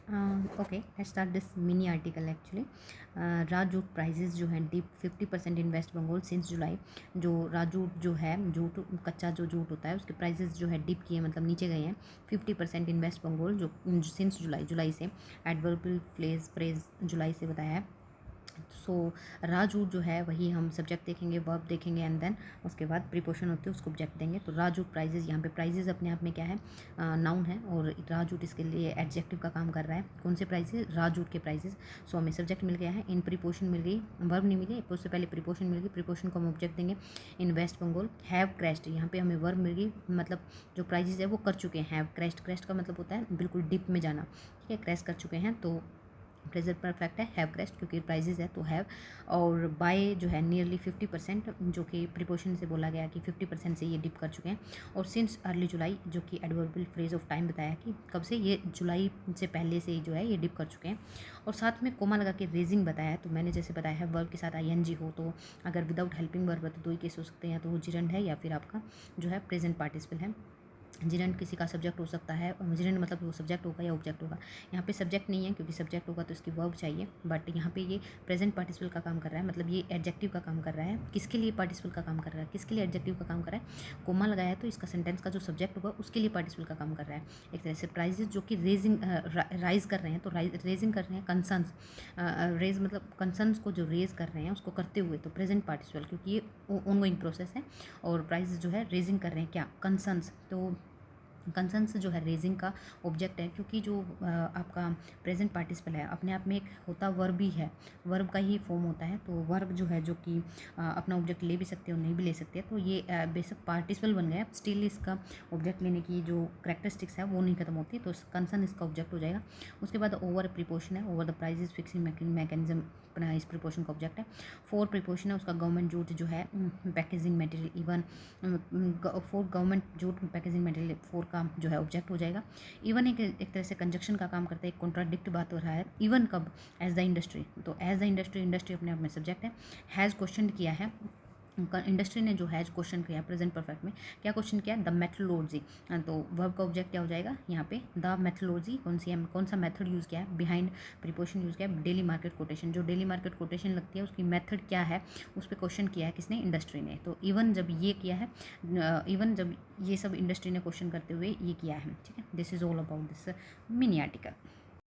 Okay, I start this mini article actually. Raw jute prices जो हैं dip 50% in West Bengal since July. जो raw jute जो है, जूट कच्चा जो जूट होता है उसके प्राइजेस जो है डिप किए, मतलब नीचे गए हैं 50% इन वेस्ट बंगाल जो सिंस जुलाई से। एडवर्बल फ्रेज जुलाई से बताया है। सो राजूट जो है वही हम सब्जेक्ट देखेंगे, वर्ब देखेंगे एंड देन उसके बाद प्रीपोजिशन होती है उसको ऑब्जेक्ट देंगे। तो राजूट प्राइजेस, यहाँ पे प्राइजेस अपने आप में क्या है, नाउन है, और राजूट इसके लिए एडजेक्टिव का काम कर रहा है। कौन से प्राइजेस? राजूट के प्राइजेस। सो हमें सब्जेक्ट मिल गया है, इन प्रीपोजिशन मिल गई, वर्ब नहीं मिली, उससे पहले प्रीपोजिशन मिल गई, प्रीपोजिशन को हम ऑब्जेक्ट देंगे। इन वेस्ट बंगाल हैव क्रैश्ड, यहाँ पे हमें वर्ब मिल गई, मतलब जो प्राइजेस है वो कर चुके हैं। हैव क्रैश्ड, क्रैश्ड का मतलब होता है बिल्कुल डिप में जाना, ठीक है, क्रैश कर चुके हैं। तो प्रेजेंट परफेक्ट है, हैव क्रैश्ड, क्योंकि प्राइजेज है तो हैव। और बाय जो है नियरली 50%, जो कि प्रीपोजिशन से बोला गया कि 50% से ये डिप कर चुके हैं। और सिंस अर्ली जुलाई, जो कि एडवर्बल फ्रेज ऑफ टाइम बताया कि कब से, ये जुलाई से पहले से जो है ये डिप कर चुके हैं। और साथ में कोमा लगा के रेजिंग बताया, तो मैंने जैसे बताया है वर्ब के साथ आईएनजी हो, तो अगर विदाउट हेल्पिंग वर्ब है तो दो ही केस हो सकते हैं, या तो वो जिरंड है या फिर आपका जो है प्रेजेंट पार्टिसिपल है। जिरेंट किसी का सब्जेक्ट हो सकता है, जिरेंट मतलब वो सब्जेक्ट होगा या ऑब्जेक्ट होगा। यहाँ पे सब्जेक्ट नहीं है, क्योंकि सब्जेक्ट होगा तो इसकी वर्ब चाहिए, बट यहाँ पे ये प्रेजेंट पार्टिसिपल का काम कर रहा है, मतलब ये एडजेक्टिव का काम कर रहा है। किसके लिए पार्टिसिपल का काम कर रहा है, किसके लिए एडजेक्टिव का काम कर रहा है? कोमा लगाया है तो इसका सेंटेंस का जो सब्जेक्ट होगा उसके लिए पार्टिसिपल का काम कर रहा है। एक तरह से प्राइजेस जो कि रेजिंग राइज कर रहे हैं, तो रेजिंग कर रहे हैं कंसर्न्स। रेज मतलब कंसर्न्स को जो रेज कर रहे हैं उसको करते हुए, तो प्रेजेंट पार्टिसिपल, क्योंकि ये ऑनगोइंग प्रोसेस है। और प्राइजेस जो है रेजिंग कर रहे हैं क्या, कंसर्न्स। तो कंसर्न्स जो है रेजिंग का ऑब्जेक्ट है, क्योंकि जो आपका प्रेजेंट पार्टिसिपल है अपने आप में एक होता वर्ब ही है, वर्ब का ही फॉर्म होता है। तो वर्ब जो है, जो कि अपना ऑब्जेक्ट ले भी सकते हैं और नहीं भी ले सकते हैं, तो ये बेसिक पार्टिसिपल बन गया। स्टिल इसका ऑब्जेक्ट लेने की जो करेक्टरिस्टिक्स है वो नहीं खत्म होती, तो कंसर्न इसका ऑब्जेक्ट हो जाएगा। उसके बाद ओवर प्रीपोजिशन है, over the prices fixing mechanism अपना इस प्रीपोजिशन का ऑब्जेक्ट है। फोर प्रीपोजिशन है, उसका गवर्नमेंट जूट जो है packaging material, even four government jute packaging material, four का जो है ऑब्जेक्ट हो जाएगा। इवन एक तरह से कंजक्शन का काम करता है, एक कॉन्ट्राडिक्ट बात हो रहा है। इवन कब? एज द इंडस्ट्री, तो एज द इंडस्ट्री, इंडस्ट्री अपने आप में सब्जेक्ट है। हैज़ क्वेश्चन किया है, इंडस्ट्री ने जो है क्वेश्चन किया प्रेजेंट परफेक्ट में, क्या क्वेश्चन किया? The methodology. तो वर्ब का ऑब्जेक्ट क्या हो जाएगा यहाँ पे? द मेथोडोलॉजी, कौन सा मेथड यूज़ किया है? बिहाइंड प्रीपोजिशन यूज़ किया है। डेली मार्केट कोटेशन, जो डेली मार्केट कोटेशन लगती है उसकी मेथड क्या है, उस पर क्वेश्चन किया है किसने? इंडस्ट्री ने। तो इवन जब ये किया है, इवन जब ये सब इंडस्ट्री ने क्वेश्चन करते हुए ये किया है, ठीक है। This is all about this mini article.